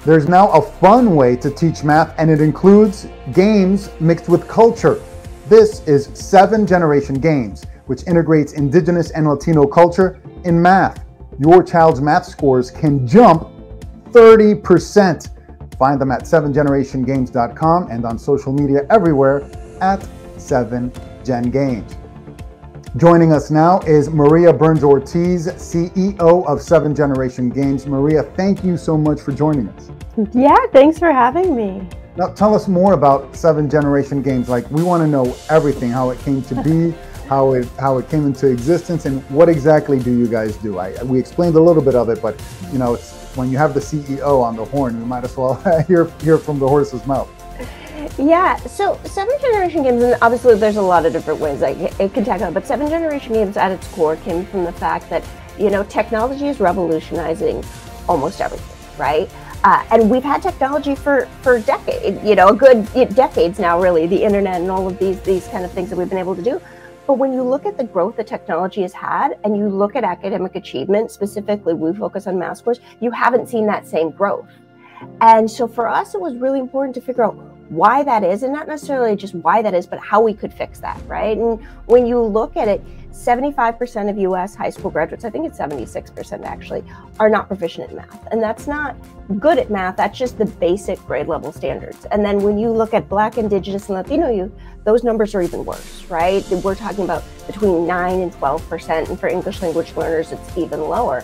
There's now a fun way to teach math, and it includes games mixed with culture. This is 7 Generation Games, which integrates Indigenous and Latino culture in math. Your child's math scores can jump 30%. Find them at 7generationgames.com and on social media everywhere at 7Gen Games. Joining us now is Maria Burns Ortiz, CEO of 7 Generation Games. Maria, thank you so much for joining us. Yeah, thanks for having me. Now, tell us more about 7 Generation Games. Like, we want to know everything, how it came to be, how it came into existence, and what exactly do you guys do? We explained a little bit of it, but you know, when you have the CEO on the horn, you might as well hear from the horse's mouth. Yeah, so 7 Generation Games, and obviously there's a lot of different ways it can tackle it, but 7 Generation Games at its core came from the fact that, you know, technology is revolutionizing almost everything, right? And we've had technology for decades, you know, decades now, really, the internet and all of these kind of things that we've been able to do. But when you look at the growth that technology has had, and you look at academic achievement, specifically we focus on math scores, you haven't seen that same growth. And so for us, it was really important to figure out why that is, and not necessarily just why that is, but how we could fix that, right? And when you look at it, 75% of US high school graduates, I think it's 76% actually, are not proficient in math. And that's not good at math, that's just the basic grade level standards. And then when you look at Black, Indigenous, and Latino youth, those numbers are even worse, right? We're talking about between 9 and 12%, and for English language learners, it's even lower.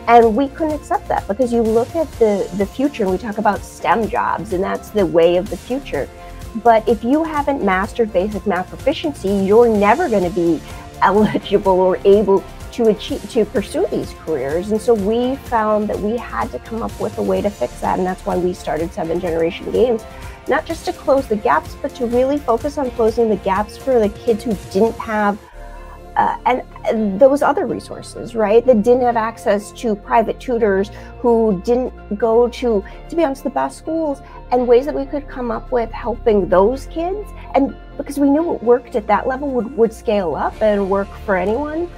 And we couldn't accept that, because you look at the future and we talk about STEM jobs, and that's the way of the future. But if you haven't mastered basic math proficiency, you're never going to be eligible or able to pursue these careers. And so we found that we had to come up with a way to fix that. And that's why we started 7 Generation Games, not just to close the gaps, but to really focus on closing the gaps for the kids who didn't have and those other resources, right? That didn't have access to private tutors, who didn't go to be honest, the best schools, and ways that we could come up with helping those kids. And because we knew what worked at that level would scale up and work for anyone,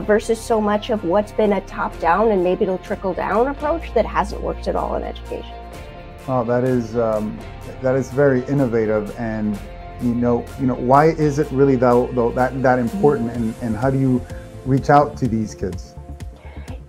versus so much of what's been a top-down and maybe it'll trickle-down approach that hasn't worked at all in education. Oh, that is very innovative. And you know, why is it really though that important, and how do you reach out to these kids?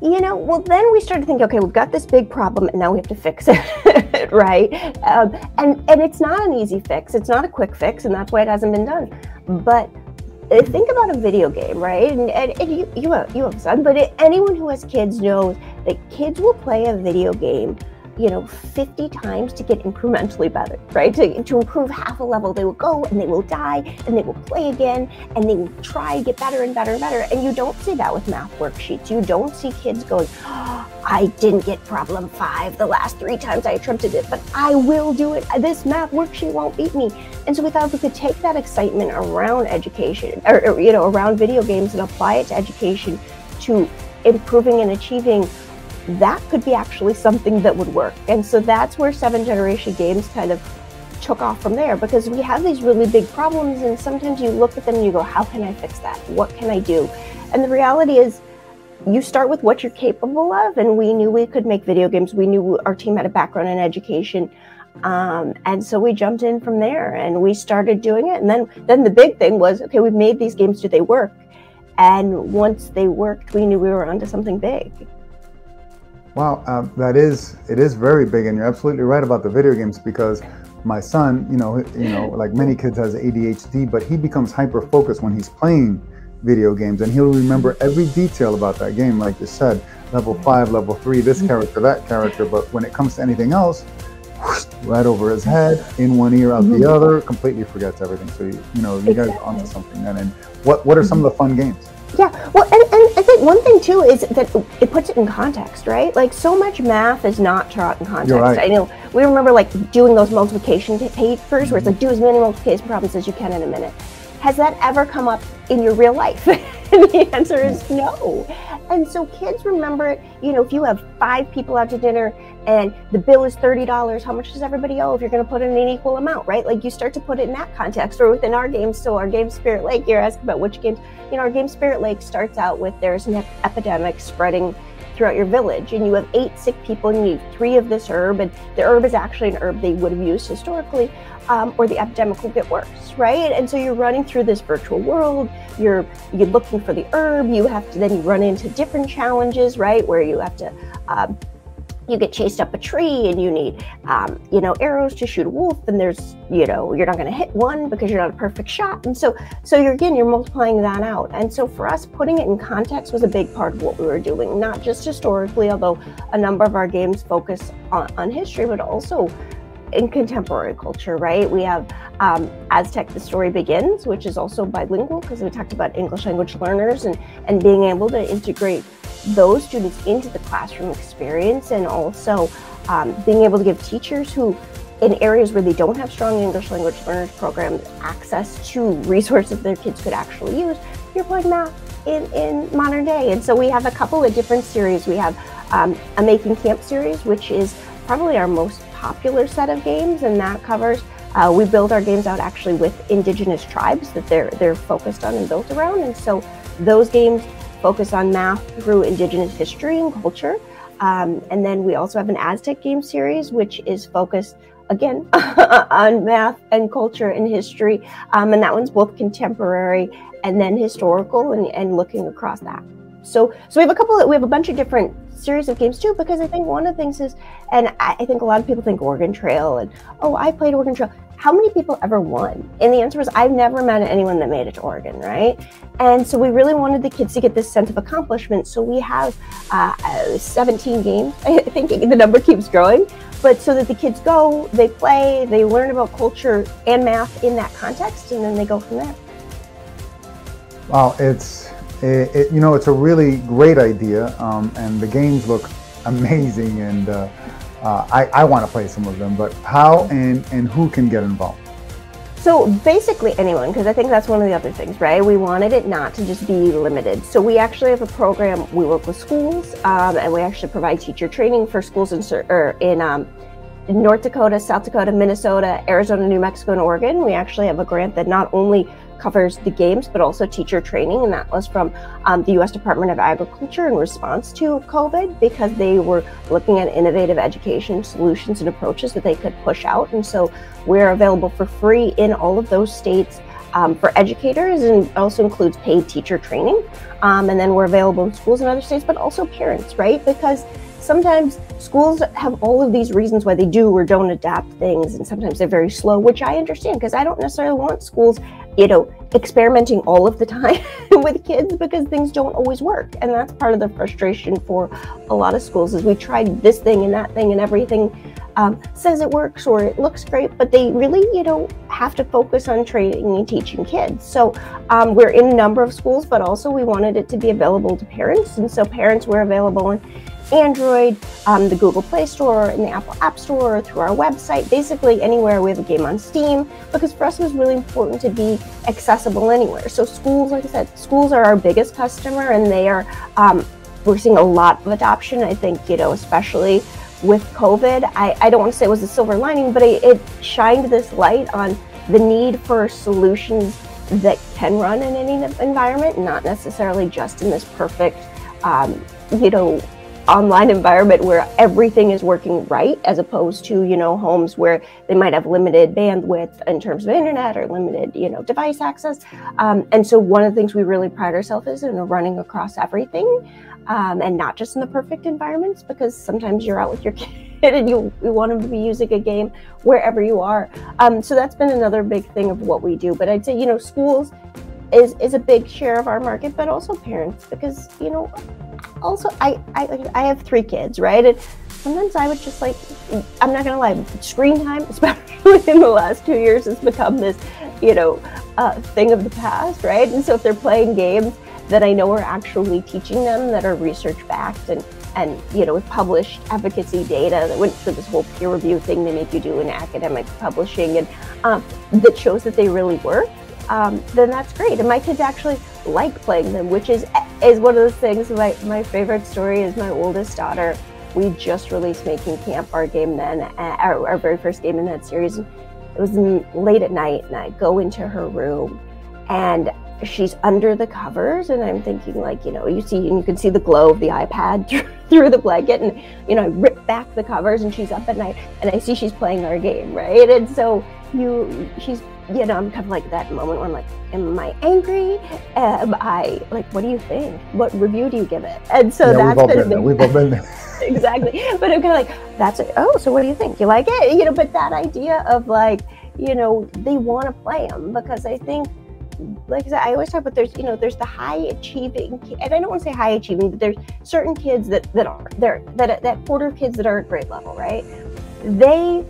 You know, well, then we started thinking, okay, we've got this big problem and now we have to fix it, right? And it's not an easy fix, it's not a quick fix, and that's why it hasn't been done. But think about a video game, right? And you have a son, but anyone who has kids knows that kids will play a video game, you know, 50 times to get incrementally better, right? To improve half a level, they will go and they will die and they will play again and they will try to get better and better and better. And you don't see that with math worksheets. You don't see kids going, oh, I didn't get problem 5 the last 3 times I attempted it, but I will do it. This math worksheet won't beat me. And so we thought if we could take that excitement around education, or you know, around video games, and apply it to education, to improving and achieving, that could be actually something that would work. And so that's where 7 Generation Games kind of took off from there, because we have these really big problems, and sometimes you look at them and you go, how can I fix that? What can I do? And the reality is, you start with what you're capable of, and we knew we could make video games. We knew our team had a background in education. And so we jumped in from there and we started doing it. And then the big thing was, okay, we've made these games, do they work? And once they worked, we knew we were onto something big. Wow, it is very big, and you're absolutely right about the video games, because my son, you know, like many kids, has ADHD, but he becomes hyper focused when he's playing video games, and he'll remember every detail about that game, like you said, level 5, level 3, this character, that character. But when it comes to anything else, whoosh, right over his head, in one ear, out the other, completely forgets everything. So you guys are onto something then. And what are some of the fun games? Yeah, well, and I think one thing too is that it puts it in context, right? Like, so much math is not taught in context. You're right. I know we remember like doing those multiplication papers where it's like, do as many multiplication problems as you can in a minute. Has that ever come up in your real life? And the answer is no. And so kids remember it, you know, if you have 5 people out to dinner and the bill is $30, how much does everybody owe if you're going to put in an equal amount, right? Like, you start to put it in that context, or within our games. So our game Spirit Lake, you're asking about which games, you know, our game Spirit Lake starts out with there's an epidemic spreading throughout your village, and you have 8 sick people, and you need 3 of this herb, and the herb is actually an herb they would have used historically, or the epidemic will get worse, right? And so you're running through this virtual world, you're looking for the herb, you run into different challenges, right? Where you have to, you get chased up a tree and you need, arrows to shoot a wolf, and there's, you're not going to hit one because you're not a perfect shot. And so you're multiplying that out. And so for us, putting it in context was a big part of what we were doing, not just historically, although a number of our games focus on history, but also in contemporary culture, right? We have Aztec, The Story Begins, which is also bilingual, because we talked about English language learners and being able to integrate those students into the classroom experience, and also being able to give teachers who, in areas where they don't have strong English language learners programs, access to resources their kids could actually use. You're playing math in modern day. And so we have a couple of different series. We have a Making Camp series, which is probably our most popular set of games, and that covers, we build our games out actually with Indigenous tribes that they're focused on and built around. And so those games focus on math through Indigenous history and culture. And then we also have an Aztec game series, which is focused, again, on math and culture and history. And that one's both contemporary and then historical, and looking across that. So we have a bunch of different series of games too, because I think one of the things is, and I think a lot of people think Oregon Trail, and, oh, I played Oregon Trail. How many people ever won? And the answer was, I've never met anyone that made it to Oregon, right? And so we really wanted the kids to get this sense of accomplishment. So we have 17 games. I think the number keeps growing, but so that the kids go, they play, they learn about culture and math in that context, and then they go from there. Wow, it's a really great idea, and the games look amazing, and I want to play some of them, but how and who can get involved? So basically anyone, because I think that's one of the other things, right? We wanted it not to just be limited. So we actually have a program, we work with schools, and we actually provide teacher training for schools in North Dakota, South Dakota, Minnesota, Arizona, New Mexico, and Oregon. We actually have a grant that not only covers the games, but also teacher training, and that was from the U.S. Department of Agriculture in response to COVID, because they were looking at innovative education solutions and approaches that they could push out. And so we're available for free in all of those states for educators, and also includes paid teacher training. And then we're available in schools in other states, but also parents, right? Because sometimes schools have all of these reasons why they do or don't adapt things, and sometimes they're very slow, which I understand, because I don't necessarily want schools, experimenting all of the time with kids, because things don't always work. And that's part of the frustration for a lot of schools, is we tried this thing and that thing, and everything says it works or it looks great, but they really, have to focus on training and teaching kids. So we're in a number of schools, but also we wanted it to be available to parents. And so parents were available on Android, the Google Play Store, and the Apple App Store, through our website, basically anywhere. We have a game on Steam, because for us it was really important to be accessible anywhere. So schools, like I said, schools are our biggest customer, and they are, we're seeing a lot of adoption. I think, especially with COVID, I don't want to say it was a silver lining, but it shined this light on the need for solutions that can run in any environment, not necessarily just in this perfect, online environment where everything is working right, as opposed to, homes where they might have limited bandwidth in terms of internet, or limited, device access. And so one of the things we really pride ourselves is in running across everything, and not just in the perfect environments, because sometimes you're out with your kid and you want them to be using a game wherever you are. So that's been another big thing of what we do. But I'd say, schools is a big share of our market, but also parents, because, also I have 3 kids, right? And sometimes I would just I'm not gonna lie, screen time, especially in the last 2 years, has become this, thing of the past, right? And so if they're playing games that I know are actually teaching them, that are research backed, and with published advocacy data that went through this whole peer review thing they make you do in academic publishing, and that shows that they really work, then that's great. And my kids actually like playing them, which is one of those things. My favorite story is my oldest daughter. We just released Making Camp, our game then, our very first game in that series. It was late at night, and I go into her room, and she's under the covers, and I'm thinking, like, you know, you can see the glow of the iPad through the blanket, and, you know, I rip back the covers, and she's up at night, and I see she's playing our game, right? And so she's, you know, I'm kind of like that moment where I'm like, am I angry? Am I, like, what do you think? What review do you give it? And so we've all been there. Exactly. But I'm kind of like, that's it. Oh, so what do you think? You like it? You know, but that idea of, like, you know, they want to play them, because I think, like I said, I always talk about, there's, you know, there's the high achieving, and I don't want to say high achieving, but there's certain kids that quarter of kids that are at grade level, right? They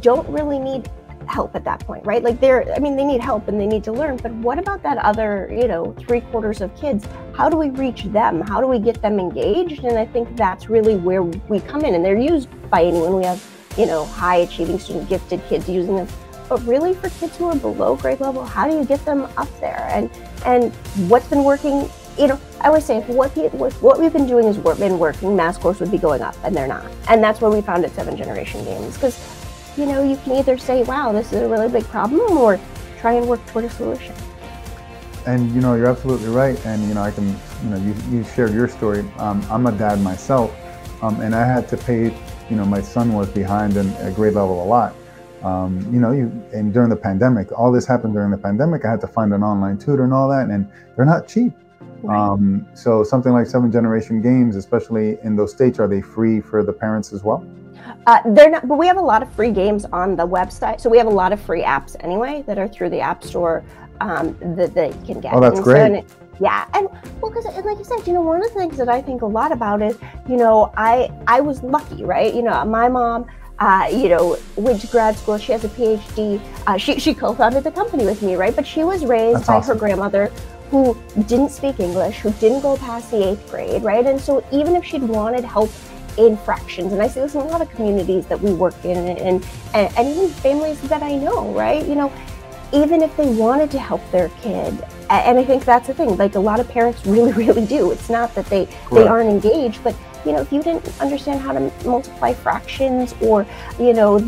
don't really need help at that point, right? Like, they need help and they need to learn, but what about that other, you know, 3/4 of kids? How do we reach them? How do we get them engaged? And I think that's really where we come in, and they're used by anyone. We have, you know, high achieving student, gifted kids using them. But really, for kids who are below grade level, how do you get them up there? And what's been working? You know, I always say, if what we've been doing has been working, math scores would be going up, and they're not. And that's what we found at 7 Generation Games. Because, you know, you can either say, wow, this is a really big problem, or try and work toward a solution. And, you know, you're absolutely right. And, you know, I can, you know, you shared your story. I'm a dad myself, and I had to pay, you know, my son was behind at grade level a lot. You know, and during the pandemic, all this happened during the pandemic. I had to find an online tutor and all that, and they're not cheap. Right. So something like 7 Generation Games, especially in those states, are they free for the parents as well? They're not, but we have a lot of free games on the website. So we have a lot of free apps anyway that are through the App Store that they can get. Oh, that's great. Yeah, and well, because, like you said, you know, one of the things that I think a lot about is, you know, I was lucky, right? You know, my mom, you know, went to grad school. She has a PhD. She co-founded the company with me, right? But she was raised by her grandmother, who didn't speak English, who didn't go past the 8th grade, right? And so even if she'd wanted help in fractions, and I see this in a lot of communities that we work in, and even families that I know, right? You know, even if they wanted to help their kid, and I think that's the thing, like, a lot of parents really, really do. It's not that they aren't engaged, but, you know, if you didn't understand how to multiply fractions, or, you know,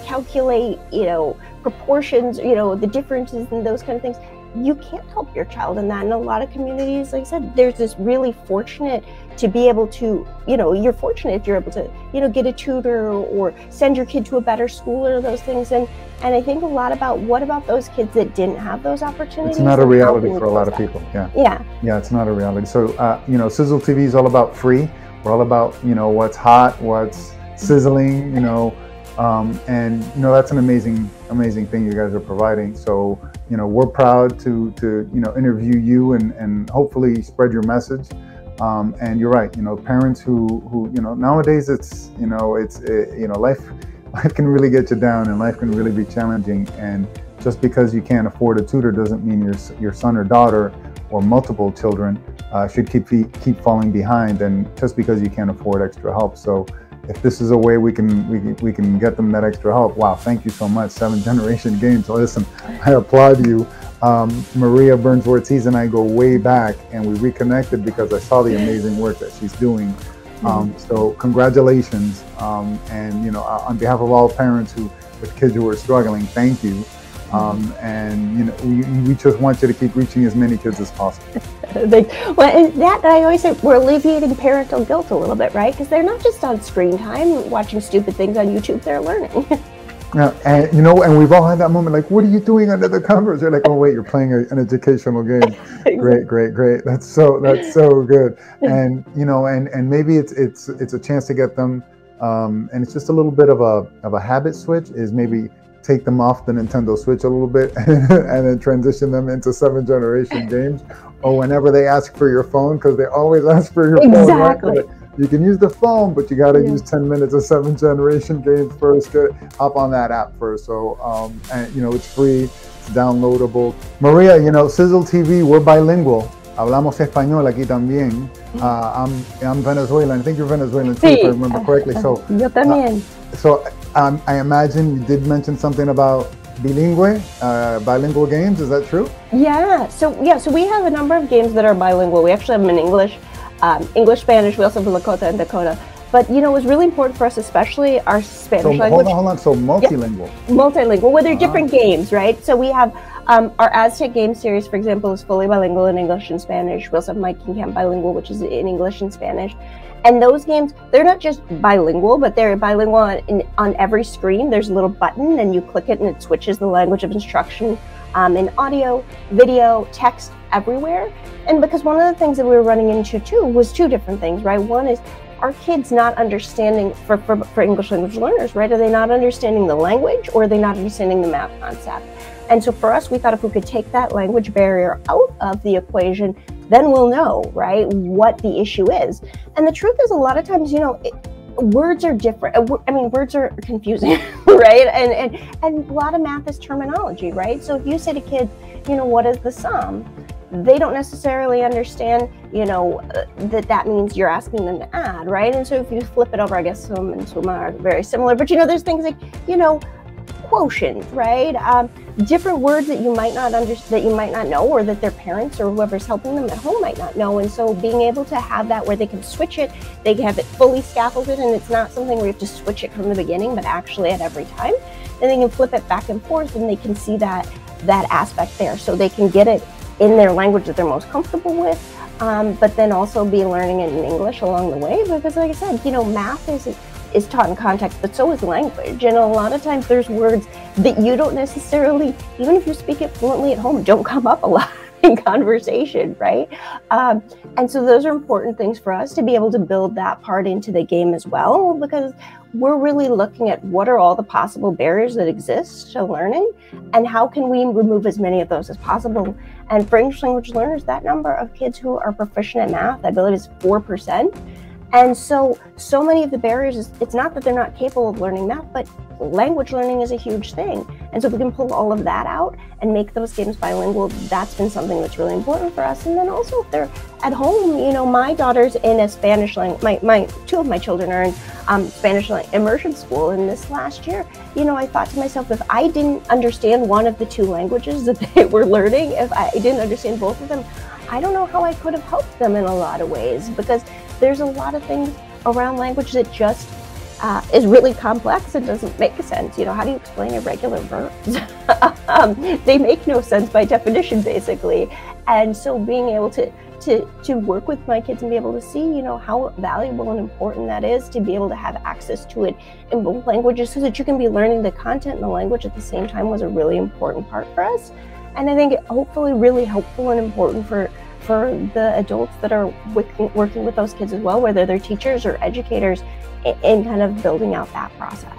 calculate, you know, proportions, you know, the differences and those kind of things, you can't help your child in that. In a lot of communities, like I said, there's this really fortunate to be able to, you know, you're fortunate if you're able to, you know, get a tutor or send your kid to a better school or those things. And I think a lot about, what about those kids that didn't have those opportunities? It's not a reality for a lot of people. Yeah, it's not a reality. So, you know, Sizzle TV is all about free. We're all about, you know, what's hot, what's sizzling, you know, and, you know, that's an amazing thing you guys are providing. So, you know, we're proud to you know, interview you and hopefully spread your message. And you're right, you know, parents who you know, nowadays it's, you know, you know, life can really get you down, and life can really be challenging. And just because you can't afford a tutor doesn't mean your son or daughter or multiple children should keep falling behind, and just because you can't afford extra help. So if this is a way we can get them that extra help, wow, thank you so much, 7 Generation Games. So listen, I applaud you. Maria Burns Ortiz and I go way back, and we reconnected because I saw the amazing work that she's doing. So congratulations, and, you know, on behalf of all parents with kids who are struggling, thank you. And, you know, we just want you to keep reaching as many kids as possible. Well, and that, I always say, we're alleviating parental guilt a little bit, right? Because they're not just on screen time watching stupid things on YouTube, they're learning. Yeah, and, you know, and we've all had that moment, like, what are you doing under the covers? You're like, oh wait, you're playing an educational game. Great. That's so good. And, you know, and maybe it's a chance to get them, and it's just a little bit of a habit switch, is maybe take them off the Nintendo Switch a little bit and then transition them into 7 Generation Games, or whenever they ask for your phone, because they always ask for your phone. Right? You can use the phone, but you got to use 10 minutes of 7 Generation Games first. Hop on that app first. So, and, you know, it's free, it's downloadable. Maria, you know, Sizzle TV, we're bilingual. Hablamos español aquí también. I'm Venezuelan. I think you're Venezuelan too, if I remember correctly. So, yo también. I imagine you did mention something about bilingual games. Is that true? Yeah. So we have a number of games that are bilingual. We actually have them in English, Spanish. We also have Lakota and Dakota. But, you know, it was really important for us, especially our Spanish language. Hold on. So multilingual. Yeah, multilingual. Well, they're different games, right? So we have Our Aztec game series, for example, is fully bilingual in English and Spanish. We also have My King Camp Bilingual, which is in English and Spanish. And those games, they're not just bilingual, but they're bilingual on every screen. There's a little button and you click it and it switches the language of instruction in audio, video, text, everywhere. And because one of the things that we were running into too was two different things, right? One is, are kids not understanding, for English language learners, right? Are they not understanding the language, or are they not understanding the math concept? And so for us, we thought if we could take that language barrier out of the equation, then we'll know, right, what the issue is. And the truth is, a lot of times, you know, words are different. I mean, words are confusing, right? And a lot of math is terminology, right? So if you say to kids, you know, what is the sum? They don't necessarily understand, you know, that means you're asking them to add, right? And so if you flip it over, I guess sum and summa are very similar, but you know, there's things like, you know, quotient, right? Different words that you might not that you might not know, or that their parents or whoever's helping them at home might not know. And so being able to have that where they can switch it, they can have it fully scaffolded, and it's not something where you have to switch it from the beginning, but actually at every time. And they can flip it back and forth, and they can see that aspect there, so they can get it in their language that they're most comfortable with, but then also be learning it in English along the way. Because like I said, you know, math is taught in context, but so is language. And a lot of times there's words that you don't necessarily, even if you speak it fluently at home, don't come up a lot in conversation, right? And so those are important things for us to be able to build that part into the game as well, because we're really looking at what are all the possible barriers that exist to learning, and how can we remove as many of those as possible. And for English language learners, that number of kids who are proficient at math, I believe, is 4%. And so many of the barriers, it's not that they're not capable of learning math, but language learning is a huge thing. And so if we can pull all of that out and make those games bilingual, that's been something that's really important for us. And then also if they're at home, you know, my daughter's in a Spanish language, two of my children are in Spanish immersion school. And this last year, you know, I thought to myself, if I didn't understand one of the two languages that they were learning, if I didn't understand both of them, I don't know how I could have helped them in a lot of ways, because there's a lot of things around language that just is really complex and doesn't make sense. You know, how do you explain irregular verbs? They make no sense by definition, basically. And so being able to work with my kids and be able to see, you know, how valuable and important that is to be able to have access to it in both languages, so that you can be learning the content and the language at the same time, was a really important part for us. And I think hopefully really helpful and important for the adults that are working with those kids as well, whether they're teachers or educators, in kind of building out that process.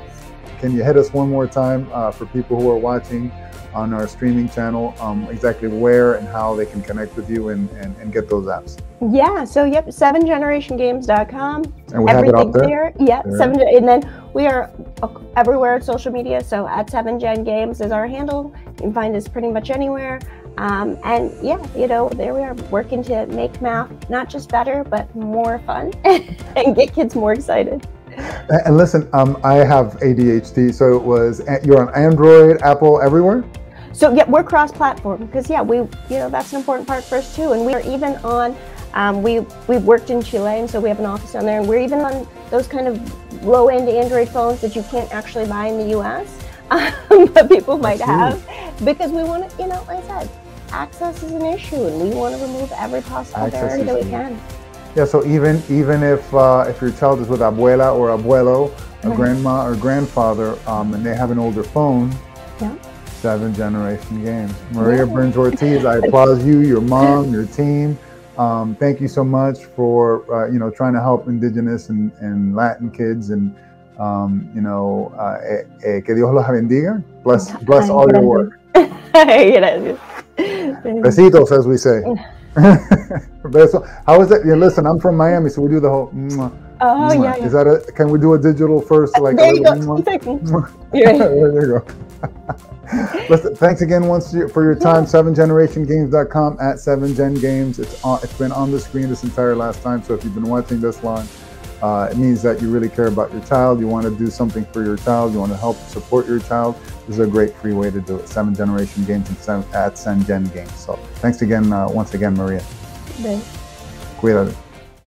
Can you hit us one more time for people who are watching on our streaming channel, exactly where and how they can connect with you and get those apps? Yeah, so yep, 7generationgames.com. And we have it up there? Yeah, and then we are everywhere on social media, so at 7gengames is our handle. You can find us pretty much anywhere. And yeah, you know, there we are, working to make math not just better, but more fun and get kids more excited. And listen, I have ADHD, so you're on Android, Apple, everywhere? So yeah, we're cross-platform, because yeah, you know, that's an important part for us too. And we are even on, we've worked in Chile, and so we have an office down there, and we're even on those kind of low-end Android phones that you can't actually buy in the US, but people might have, because we want to, you know, like I said, access is an issue, and we want to remove every possible barrier that we can. Yeah, so even if your child is with abuela or abuelo, a grandma or grandfather, and they have an older phone, 7 Generation Games. Maria Burns Ortiz, I applaud you, your mom, your team. Thank you so much for you know, trying to help Indigenous and Latin kids, and you know, que Dios los bendiga. Bless all your work. Besitos, as we say. How is it? Yeah, listen, I'm from Miami, so we do the whole. Oh yeah. Is that can we do a digital first? Like there you go. There you go. Listen, thanks again for your time. 7generationgames.com, at 7gengames. It's been on the screen this entire last time. So if you've been watching this long, it means that you really care about your child. You want to do something for your child. You want to help support your child. This is a great free way to do it. 7 Generation Games and at 7gen Games. So thanks again, once again, Maria. Thanks. Cuídate.